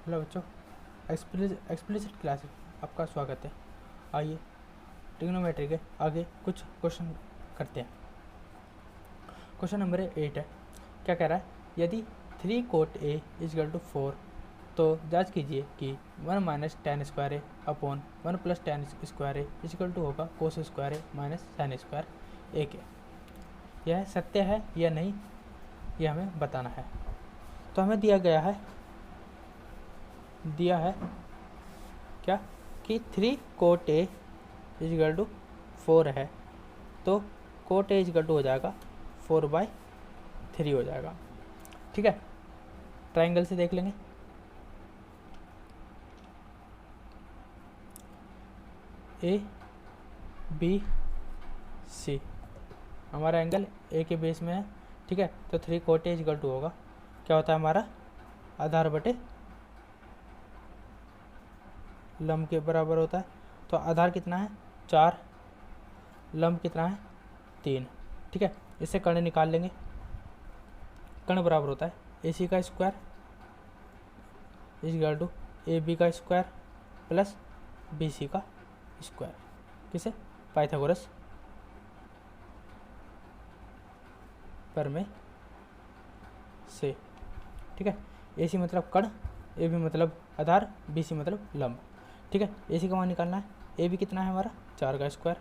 Hello बच्चों, explicit class में आपका स्वागत है। आइए ट्रिग्नोमेट्री के आगे कुछ क्वेश्चन करते हैं। क्वेश्चन नंबर 8 है। क्या कह रहा है? यदि 3 cot A = 4 तो जांच कीजिए कि 1 - tan स्क्वायर ए अपॉन 1 + tan स्क्वायर ए = होगा cos स्क्वायर ए माइनस sin स्क्वायर ए के। यह सत्य है या नहीं, यह हमें बताना है। तो हमें दिया है क्या कि 3 cot A = 4 है, तो cot A = हो जाएगा 4/3 हो जाएगा। ठीक है, ट्राइंगल से देख लेंगे। ए बी सी हमारा एंगल ए के बेस में है। ठीक है, तो 3 cot A = होगा, क्या होता है हमारा, आधार बटे लंब के बराबर होता है। तो आधार कितना है 4, लंब कितना है 3। ठीक है, इससे कर्ण निकाल लेंगे। कर्ण बराबर होता है AC का स्क्वायर = AB का स्क्वायर प्लस BC का स्क्वायर। किसे? पाइथागोरस प्रमेय से। ठीक है, AC मतलब कर्ण, AB मतलब आधार, BC मतलब लंब। ठीक है, AC का मान निकालना है। AB कितना है हमारा 4 का स्क्वायर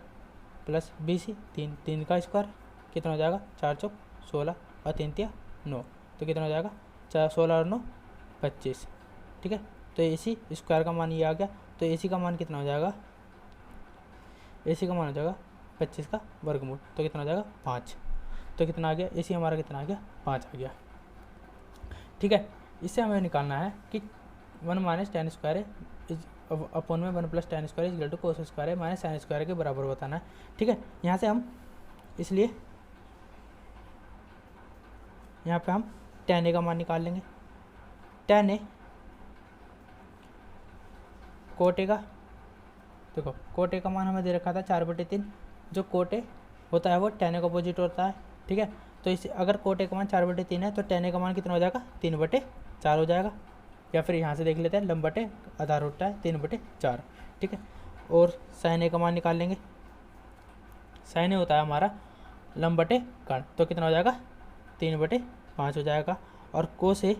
प्लस BC 3 का स्क्वायर, कितना हो जाएगा 4 चौक 16 और 3 तिया 9, तो कितना हो जाएगा 4 16 और 9 25। ठीक है, तो AC स्क्वायर का मान ये आ गया। तो AC का मान कितना हो जाएगा, AC का मान हो जाएगा 25 का वर्गमूल, तो कितना हो जाएगा 5। तो कितना आ गया, AC हमारा कितना आ गया 5 आ गया। ठीक है, इससे हमें निकालना है कि 1 - tan स्क्वायर है अपॉन में 1 + tan स्क्वायर = cos स्क्वायर है माइनस sin स्क्वायर के बराबर बताना है। ठीक है, यहाँ से हम इसलिए यहाँ पे हम tan A का मान निकाल लेंगे। tan A cot A का, देखो cot A का मान हमें दे रखा था 4/3। जो cot A होता है वो tan A का अपोजिट होता है। ठीक है, तो इसे अगर cot A का मान 4/3 है तो tan A का मान कितना हो जाएगा 3/4 हो जाएगा। या फिर यहाँ से देख लेते हैं, लंब बटे आधार होता है 3/4। ठीक है, और sin A का मान निकाल लेंगे। sin A होता है हमारा लंब बटे कर्ण, तो कितना हो जाएगा 3/5 हो जाएगा। और cos A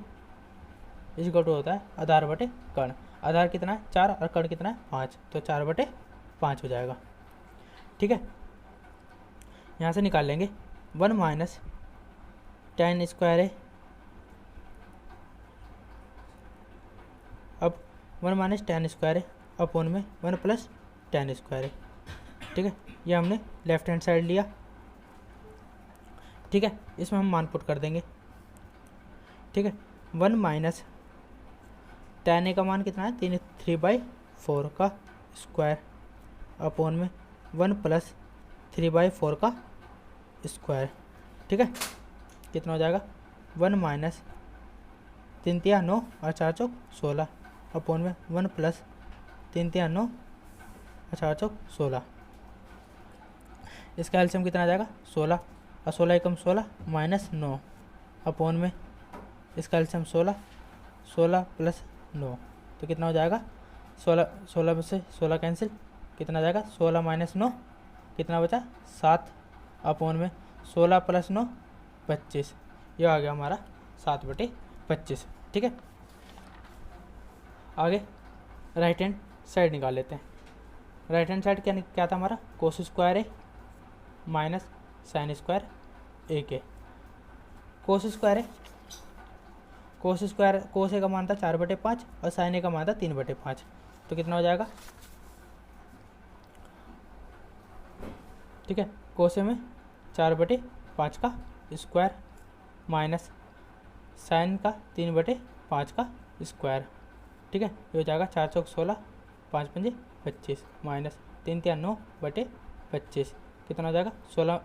= होता है आधार बटे कर्ण। आधार कितना है 4 और कर्ण कितना है 5, तो 4/5 हो जाएगा। ठीक है, यहाँ से निकाल लेंगे 1 - tan स्क्वायर है। अब 1 - tan स्क्वायर है अपॉन में 1 + tan स्क्वायर है। ठीक है, ये हमने लेफ्ट हैंड साइड लिया। ठीक है, इसमें हम मान पुट कर देंगे। ठीक है, 1 - tan A का मान कितना है 3/4 का स्क्वायर अपॉन में 1 + 3/4 का स्क्वायर। ठीक है, कितना हो जाएगा 1 - 3 तिया 9 और 4 चौक 16 अपॉन में 1 + 3 तिया 9 और 4 चौक 16। इसका एलसीएम कितना आ जाएगा 16 और 16 एकम 16 -9 अपॉन में इसका एलसीएम 16 + 9, तो कितना हो जाएगा 16 में से 16 कैंसिल, कितना आ जाएगा 16 - 9 कितना बचा 7 अपॉन में 16 + 9 25। ये आ गया हमारा 7/25। ठीक है, आगे राइट हैंड साइड निकाल लेते हैं। राइट हैंड साइड क्या था हमारा cos स्क्वायर ए माइनस sin स्क्वायर ए के। cos A का मान था 4/5 और sin A का मान था 3/5, तो कितना हो जाएगा, ठीक है, cos A में 4/5 का स्क्वायर माइनस sin का 3/5 का स्क्वायर। ठीक है, ये हो जाएगा 4 चौक 16 5 पंजे 25 माइनस 3 तिया 9/25, कितना हो जाएगा 16।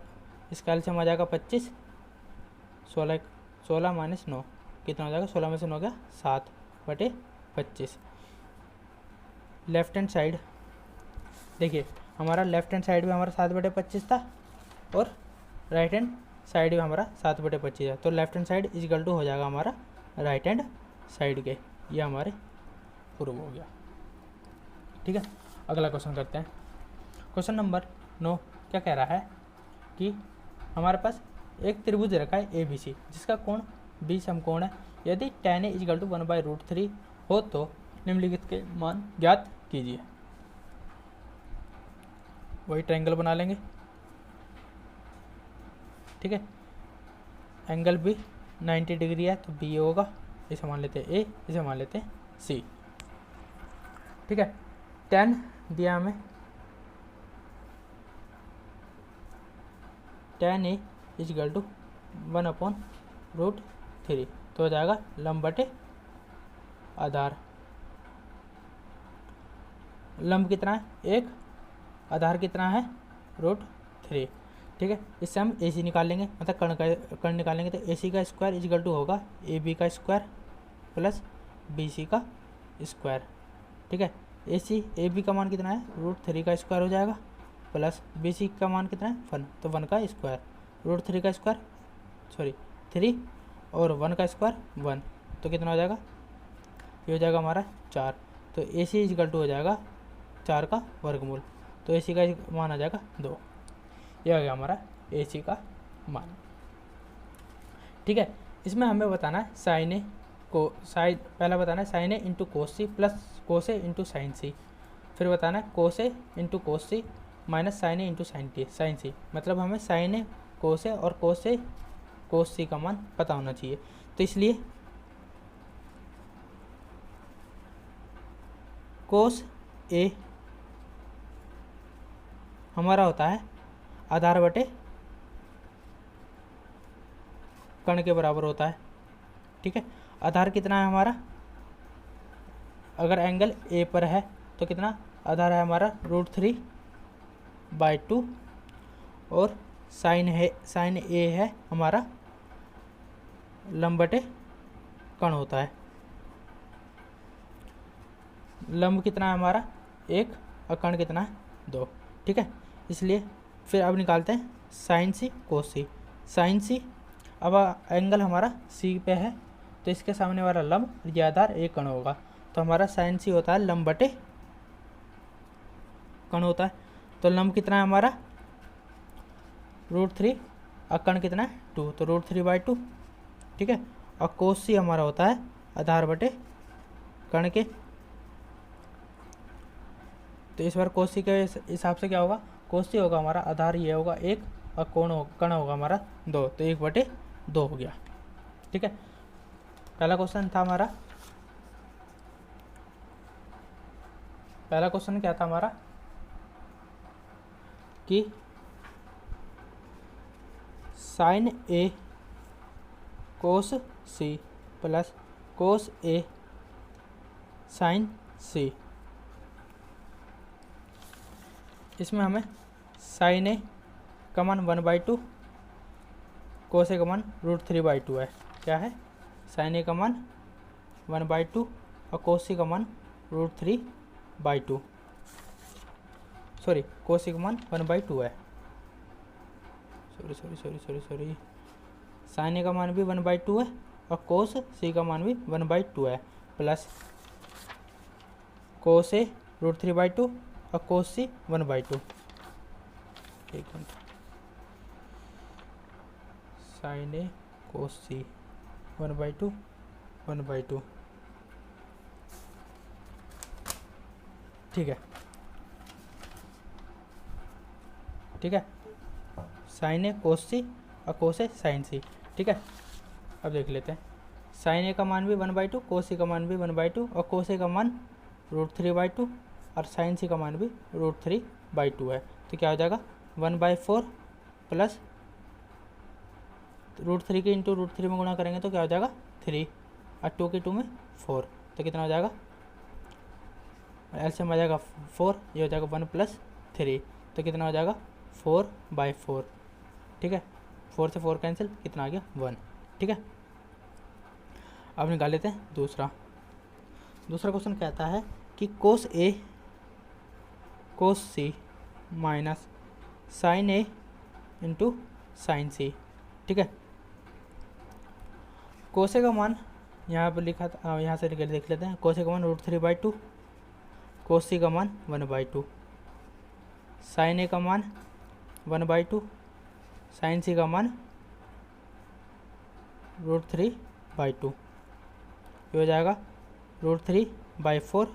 इसका एलसीएम आ जाएगा 25, 16 - 9 कितना हो जाएगा 16 में से 9 गया 7/25। लेफ्ट हैंड साइड देखिए, हमारा लेफ्ट हैंड साइड में हमारा 7/25 था और राइट हैंड साइड में हमारा 7/25 है, तो लेफ्ट हैंड साइड = हो जाएगा हमारा राइट हैंड साइड के। ये हमारे प्रूव हो गया। ठीक है, अगला क्वेश्चन करते हैं। क्वेश्चन नंबर 9 क्या कह रहा है कि हमारे पास एक त्रिभुज रखा है ABC जिसका कोण B समकोण है। यदि tan A = 1/√3 हो तो निम्नलिखित के मान ज्ञात कीजिए। वही ट्रायंगल बना लेंगे। ठीक है, एंगल भी 90 डिग्री है तो B होगा, इसे मान लेते हैं A, इसे मान लेते हैं C। ठीक है, tan दिया हमें, tan A = 1/√3 तो हो जाएगा लंब बटे आधार। लंब कितना है 1, आधार कितना है √3। ठीक है, इससे हम AC निकाल लेंगे, मतलब कर्ण निकालेंगे तो AC का स्क्वायर इक्वल टू होगा AB का स्क्वायर प्लस BC का स्क्वायर। ठीक है, AB का मान कितना है √3 का स्क्वायर हो जाएगा प्लस BC का मान कितना है 1, तो 1 का स्क्वायर, √3 का स्क्वायर 3 और 1 का स्क्वायर 1, तो कितना हो जाएगा, ये हो जाएगा हमारा 4। तो AC इक्वल टू हो जाएगा 4 का वर्गमूल, तो AC का मान आ जाएगा 2। ये आ गया हमारा AC का मान। ठीक है, इसमें हमें बताना है साइन ए को पहला बताना है sine A into cos C plus cos A into sine C, फिर बताना है cos A into cos C minus sine A into sine C. मतलब हमें साइन ए कोस ए और कोस सी का मान पता होना चाहिए। तो इसलिए कोस ए हमारा होता है आधार बटे कर्ण के बराबर होता है। ठीक है, आधार कितना है हमारा, अगर एंगल ए पर है तो कितना आधार है हमारा √3/2 और साइन ए है हमारा लंब बटे कर्ण होता है। लंब कितना है हमारा 1 और कर्ण कितना है 2। ठीक है, इसलिए फिर अब निकालते हैं साइन सी कोस सी। साइन सी, अब एंगल हमारा सी पे है तो इसके सामने वाला लंब ये आधार एक कर्ण होगा, तो हमारा साइन सी होता है लंब बटे कर्ण होता है। तो लंब कितना है हमारा √3 और कर्ण कितना है 2, तो √3/2। ठीक है, और कोस सी हमारा होता है आधार बटे कर्ण के, तो इस बार कोस सी के हिसाब से क्या होगा, कोस सी होगा हमारा आधार ये होगा 1 और कर्ण होगा हमारा 2, तो 1/2 हो गया। ठीक है, पहला क्वेश्चन था हमारा, पहला क्वेश्चन क्या था हमारा कि साइन ए कोस सी प्लस कोस ए साइन सी। इसमें हमें साइन ए का मान 1/2, कोस ए का मान √3/2 है। क्या है, साइन ए का मान 1/2 और कोस सी का मान √3/2, कोस सी का मान 1/2 है। सॉरी साइन ए का मान भी 1/2 है और कोस सी का मान भी 1/2 है, प्लस कोस ए √3/2 और कोस सी 1/2। एक मिनट, साइन ए कोस सी 1/2। ठीक है, साइन ए कोस सी और कोस ए साइन सी। ठीक है, अब देख लेते हैं। साइन ए का मान भी 1/2, कोस सी का मान भी 1/2 और कोस ए का मान √3/2 और साइन सी का मान भी √3/2 है, तो क्या हो जाएगा 1/4 प्लस √3 के इंटू √3 में गुणा करेंगे तो क्या हो जाएगा 3 और 2 के 2 में 4, तो कितना हो जाएगा, एलसीएम आ जाएगा 4, ये हो जाएगा 1 + 3, तो कितना हो जाएगा 4/4। ठीक है, 4 से 4 कैंसिल, कितना आ गया 1। ठीक है, अब निकाल लेते हैं दूसरा क्वेश्चन कहता है कि कोस ए कोस C minus sine A into sine सी। ठीक है, कोस ए का मान यहाँ पर लिखा था, यहाँ से देख लेते हैं। कोस ए का मान √3/2, कोस सी का मान 1/2, साइन ए का मान 1/2, साइन सी का मान √3/2। ये हो जाएगा √3/4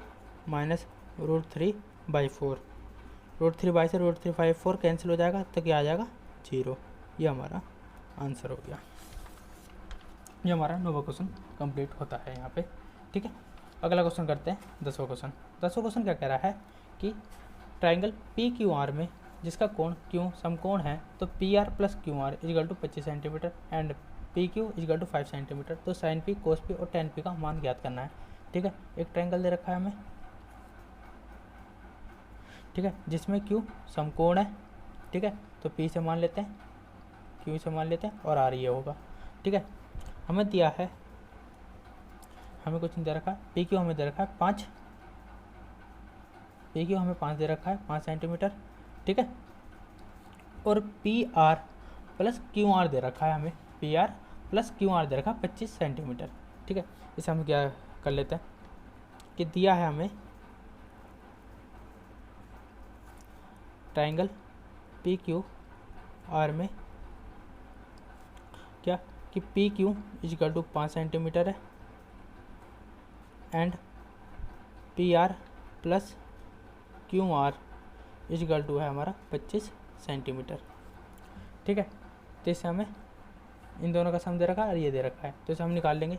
माइनस √3/4। √3 से √3/4 कैंसिल हो जाएगा तो क्या आ जाएगा 0। ये हमारा आंसर हो गया। ये हमारा 9वां क्वेश्चन कंप्लीट होता है यहाँ पे। ठीक है, अगला क्वेश्चन करते हैं 10वां क्वेश्चन। 10वां क्वेश्चन क्या कह रहा है कि ट्राइंगल PQR में जिसका कोण Q समकोण है तो PR + QR = 25 centimetre and PQ = 5 centimetre. तो साइन P, कोस P और tan P का मान ज्ञात करना है। ठीक है, एक ट्राइंगल दे रखा है हमें, ठीक है, जिसमें Q समकोण है। ठीक है, तो P से मान लेते हैं, Q से मान लेते हैं और R ये होगा। ठीक है, हमें दिया है, हमें कुछ नहीं दे रखा है, PQ हमें दे रखा है 5, PQ हमें 5 दे रखा है, 5 सेंटीमीटर। ठीक है, और PR + QR दे रखा है हमें, PR + QR दे रखा है 25 सेंटीमीटर। ठीक है, इसे हम क्या कर लेते हैं कि दिया है हमें ट्राइंगल PQR में क्या कि PQ = 5 सेंटीमीटर है एंड PR + QR = है हमारा 25 सेंटीमीटर। ठीक है, तो इससे हमें इन दोनों का सम दे रखा है और ये दे रखा है, तो इसे हम निकाल लेंगे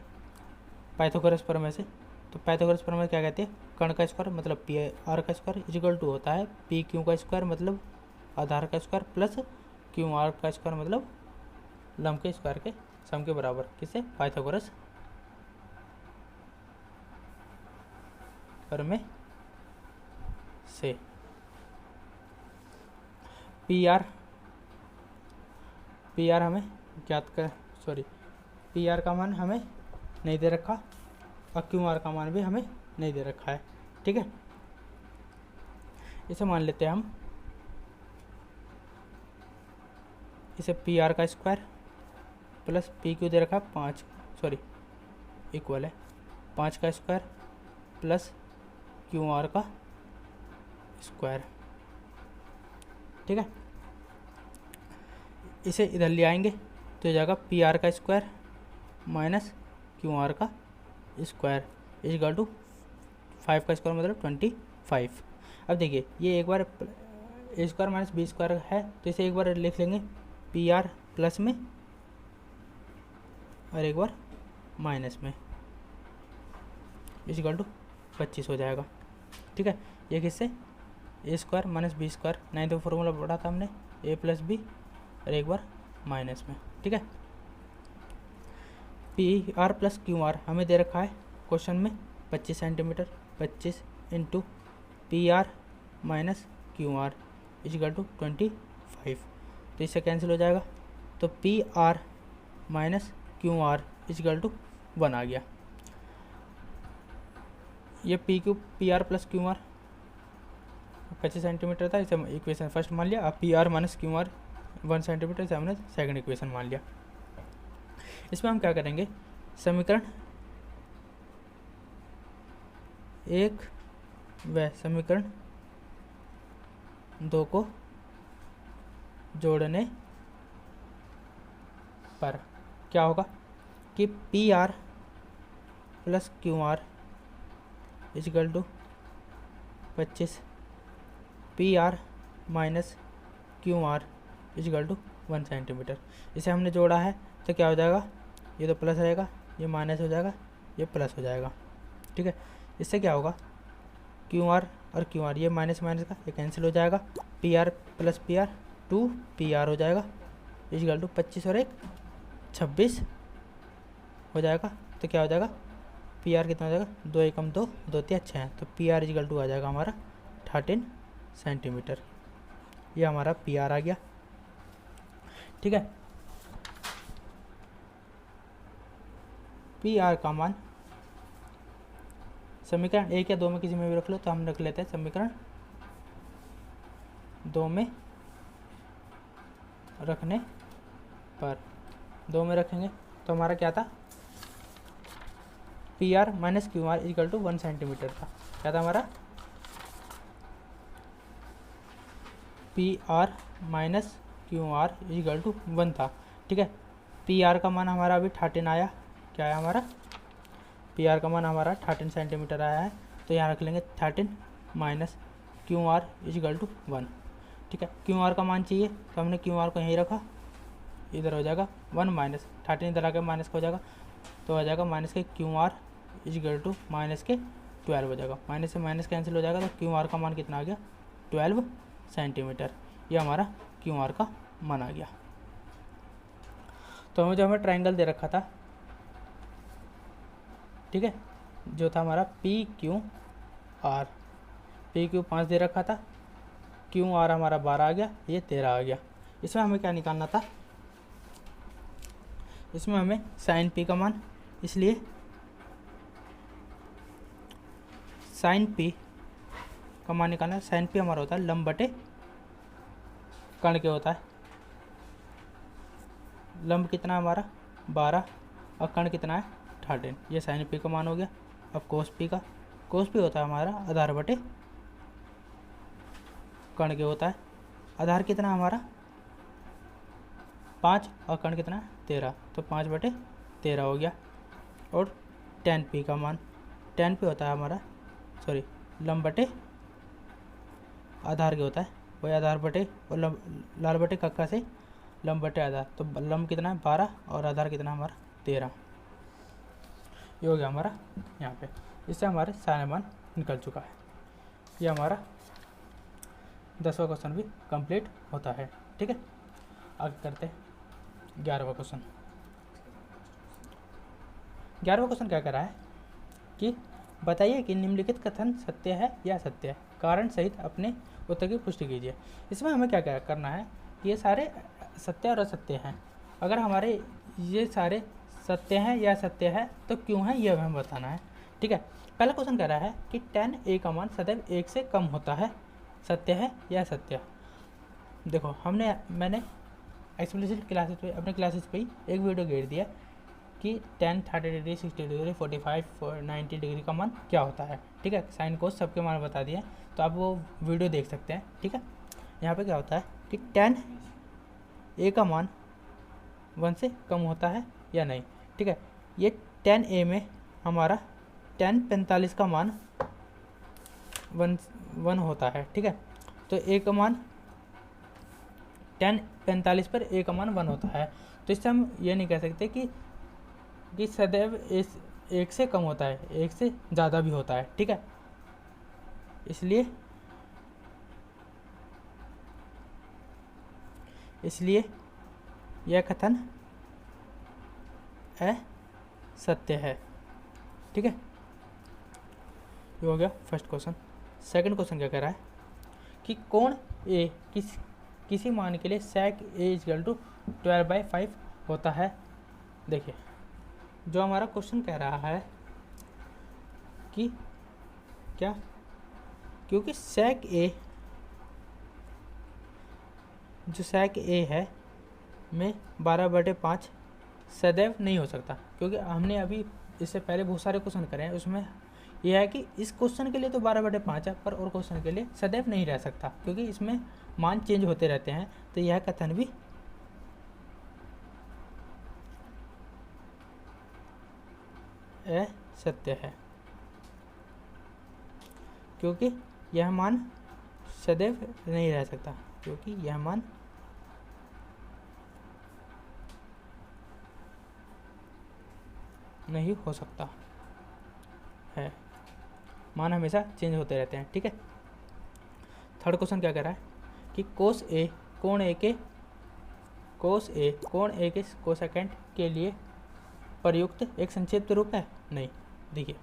पाइथागोरस प्रमेय से। तो पाइथागोरस प्रमेय क्या कहते हैं, कर्ण का स्क्वायर मतलब PR का स्क्वायर = होता है PQ का स्क्वायर मतलब आधार का स्क्वायर प्लस QR का स्क्वायर मतलब लंब के स्क्वायर के सम के बराबर। किससे, पाइथागोरस प्रमेय से। PR हमें ज्ञात कर, PR का मान हमें नहीं दे रखा और QR का मान भी हमें नहीं दे रखा है। ठीक है, इसे मान लेते हैं हम, इसे PR का स्क्वायर प्लस PQ दे रखा 5 इक्वल है 5 का स्क्वायर प्लस QR का स्क्वायर। ठीक है, इसे इधर ले आएंगे तो हो जाएगा PR का स्क्वायर माइनस QR का स्क्वायर = 5 का स्क्वायर मतलब 25। अब देखिए ये एक बार A स्क्वायर - B स्क्वायर है तो इसे एक बार लिख लेंगे PR प्लस में और एक बार माइनस में = 25 हो जाएगा। ठीक है, ये किससे, A square - B square 9th formula पढ़ा था हमने, A + B और एक बार माइनस में। ठीक है, PR + QR हमें दे रखा है क्वेश्चन में 25 सेंटीमीटर, 25 × PR - QR = 25। तो इससे कैंसिल हो जाएगा, तो PR - QR = 1 आ गया। ये PR + QR 25 सेंटीमीटर था, इसे इक्वेशन फर्स्ट मान लिया। अब PR - QR 1 सेंटीमीटर से हमने सेकंड इक्वेशन मान लिया। इसमें हम क्या करेंगे, समीकरण 1 व समीकरण 2 को जोड़ने पर क्या होगा कि PR + QR = 25, PR - QR = 1 centimetre. इसे हमने जोड़ा है तो क्या हो जाएगा, ये तो प्लस रहेगा, ये माइनस हो जाएगा, ये प्लस हो जाएगा। ठीक है, इससे क्या होगा, QR और QR ये माइनस का ये कैंसिल हो जाएगा, PR + PR 2PR हो जाएगा = 25 और 1 26 हो जाएगा। तो क्या हो जाएगा, PR कितना हो जाएगा, 2 × 2 2 3 6, तो PR = आ जाएगा हमारा 13 सेंटीमीटर। ये हमारा PR आ गया। ठीक है, PR का मान समीकरण 1 या 2 में किसी में भी रख लो, तो हम रख लेते हैं समीकरण 2 में रखने पर, 2 में रखेंगे तो हमारा क्या था, P R minus Q R equal to 1 centimetre था। क्या था हमारा? P R minus Q R equal to 1 था। ठीक है, पी आर का मान हमारा अभी 13 आया। क्या है हमारा? पी आर का मान हमारा 13 सेंटीमीटर आया है, तो यहाँ रख लेंगे 13 minus Q R equal to 1। ठीक है, क्यू आर का मान चाहिए तो हमने क्यू आर को यहीं रखा, इधर हो जाएगा 1 माइनस 13, इधर आके माइनस का हो जाएगा, तो हो जाएगा minus K Q R equal to minus K 12 हो जाएगा। माइनस से माइनस कैंसिल हो जाएगा, तो क्यू आर का मान कितना आ गया? 12 सेंटीमीटर। ये हमारा क्यू आर का मान आ गया। तो हमें ट्राइंगल दे रखा था, ठीक है, जो था हमारा P Q R, P Q 5 दे रखा था, क्यू आर हमारा 12 आ गया, ये 13 आ गया। इसमें हमें क्या निकालना था? इसमें हमें साइन पी का मान, इसलिए साइन पी का मान निकालना है। साइन पी हमारा होता है लंब बटे कर्ण के होता है। लंब कितना है हमारा? 12 और कर्ण कितना है? 13। ये साइन पी का मान हो गया। अब कोस पी का, कोस पी होता है हमारा आधार बटे कर्ण के होता है। आधार कितना है हमारा? 5 और कर्ण कितना है? 13, तो 5 बटे 13 हो गया। और tan पी का मान, tan पी होता है हमारा लंब बटे आधार के होता है, वही आधार बटे और लाल बटे कक्का से लंब बटे आधार, तो लंब कितना है? 12 और आधार कितना है हमारा? 13। ये हो गया हमारा यहाँ पे। इससे हमारे सारे मान निकल चुका है। ये हमारा 10वां क्वेश्चन भी कंप्लीट होता है। ठीक है, आगे करते हैं 11वां क्वेश्चन। 11वां क्वेश्चन क्या कर रहा है कि बताइए कि निम्नलिखित कथन सत्य है या असत्य है, कारण सहित अपने उत्तर की पुष्टि कीजिए। इसमें हमें क्या क्या करना है? ये सारे सत्य और असत्य हैं। अगर हमारे ये सारे सत्य हैं या असत्य है तो क्यों है, ये हमें बताना है। ठीक है, पहला क्वेश्चन कह रहा है कि tan a का मान सदैव 1 से कम होता है, सत्य है या असत्य? देखो, मैंने एक्सप्लिसिट क्लासेस पे, अपने क्लासेस पे ही एक वीडियो घेर दिया कि tan 30 डिग्री, 60 डिग्री, 45, 90 डिग्री का मान क्या होता है। ठीक है, साइन कोस सबके मान बता दिए, तो आप वो वीडियो देख सकते हैं। ठीक है, यहाँ पे क्या होता है कि tan a का मान 1 से कम होता है या नहीं। ठीक है, ये tan a में हमारा tan 45 का मान 1 होता है। ठीक है, तो a का मान tan 45 पर a का मान 1 होता है, तो इससे हम ये नहीं कह सकते कि सदैव 1 से कम होता है, 1 से ज़्यादा भी होता है। ठीक है, इसलिए यह कथन असत्य है। ठीक है, ये हो गया फर्स्ट क्वेश्चन। सेकंड क्वेश्चन क्या कह रहा है कि कोण ए किसी मान के लिए sec a इक्वल टू 12/5 होता है। देखिए, जो हमारा क्वेश्चन कह रहा है कि क्या, क्योंकि sec a, जो sec a है में 12/5 सदैव नहीं हो सकता, क्योंकि हमने अभी इससे पहले बहुत सारे क्वेश्चन करे हैं, उसमें यह है कि इस क्वेश्चन के लिए तो 12/5 है, पर और क्वेश्चन के लिए सदैव नहीं रह सकता, क्योंकि इसमें मान चेंज होते रहते हैं। तो यह कथन भी असत्य है, क्योंकि यह मान सदैव नहीं रह सकता, क्योंकि यह मान नहीं हो सकता है, मान हमेशा चेंज होते रहते हैं। ठीक है, थर्ड क्वेश्चन क्या कह रहा है कि कोण ए के कोसेकेंट के लिए प्रयुक्त एक संक्षिप्त रूप है। नहीं, देखिए,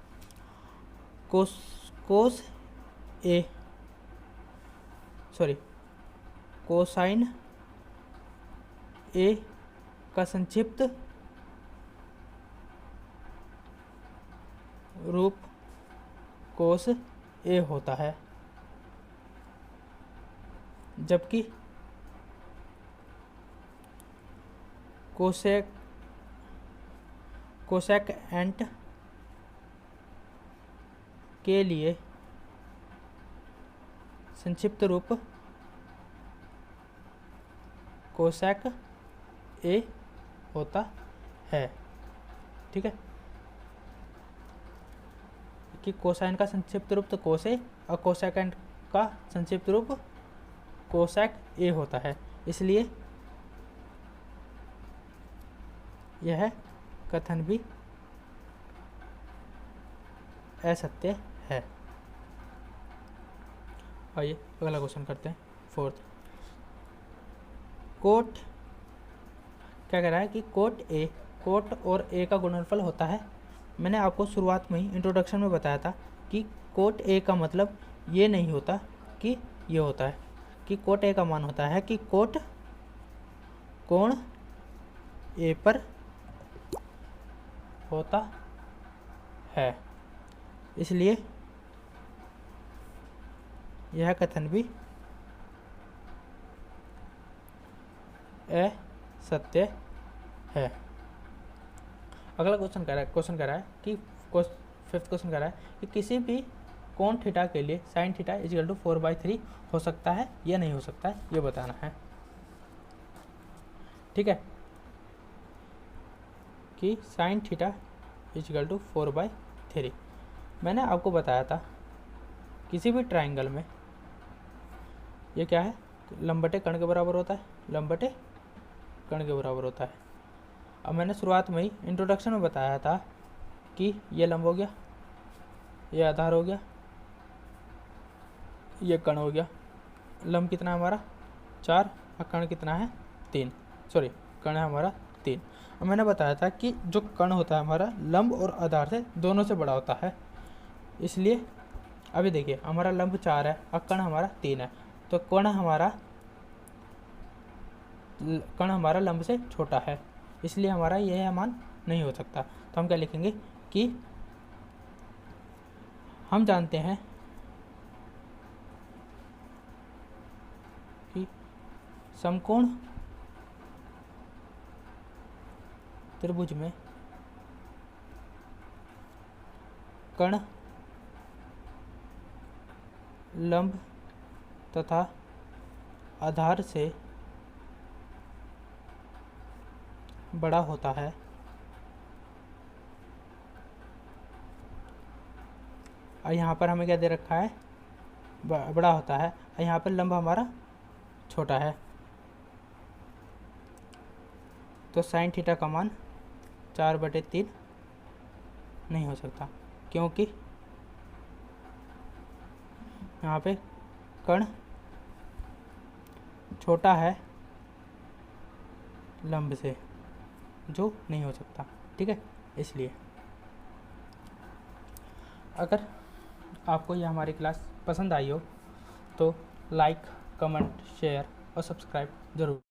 कोसाइन ए का संक्षिप्त रूप कोस ए होता है, जबकि कोसेक एंट के लिए संक्षिप्त रूप कोसेक ए होता है। ठीक है, कि कोसाइन का संक्षिप्त रूप तो कोस ए और कोसेकेंड का संक्षिप्त रूप कोसेक ए होता है, इसलिए यह कथन भी असत्य है। आइए अगला क्वेश्चन करते हैं, फोर्थ। कोट क्या कह रहा है कि कोट और ए का गुणनफल होता है। मैंने आपको शुरुआत में ही इंट्रोडक्शन में बताया था कि कोट ए का मतलब ये नहीं होता कि ये होता है, कि कोट ए का मान होता है कि कोट कोण ए पर होता है, इसलिए यह कथन भी असत्य है। अगला क्वेश्चन कह रहा है कि फिफ्थ क्वेश्चन कह रहा है कि किसी भी कोण थीटा के लिए साइन थीटा इजिकल टू 4/3 हो सकता है या नहीं हो सकता है, ये बताना है। ठीक है, कि साइन थीटा इजिकल टू 4/3। मैंने आपको बताया था किसी भी ट्राइंगल में ये क्या है, लंबटे कर्ण के बराबर होता है, लंबटे कर्ण के बराबर होता है। अब मैंने शुरुआत में ही इंट्रोडक्शन में बताया था कि ये लंब हो गया, ये आधार हो गया, ये कर्ण हो गया। लंब कितना है हमारा 4 और कर्ण कितना है 3, सॉरी कर्ण है हमारा 3। और मैंने बताया था कि जो कर्ण होता है हमारा लंब और आधार से दोनों से बड़ा होता है, इसलिए अभी देखिए हमारा लंब 4 है और कर्ण हमारा 3 है, तो कर्ण हमारा लंब से छोटा है, इसलिए हमारा यह मान नहीं हो सकता। तो हम क्या लिखेंगे कि हम जानते हैं कि समकोण त्रिभुज में कर्ण लंब तथा आधार से बड़ा होता है। और यहाँ पर हमें क्या दे रखा है, बड़ा होता है, और यहाँ पर लंब हमारा छोटा है। तो साइन थीटा का मान 4/3 नहीं हो सकता, क्योंकि यहाँ पे कर्ण छोटा है लंब से, जो नहीं हो सकता। ठीक है, इसलिए अगर आपको यह हमारी क्लास पसंद आई हो तो लाइक, कमेंट, शेयर और सब्सक्राइब ज़रूर।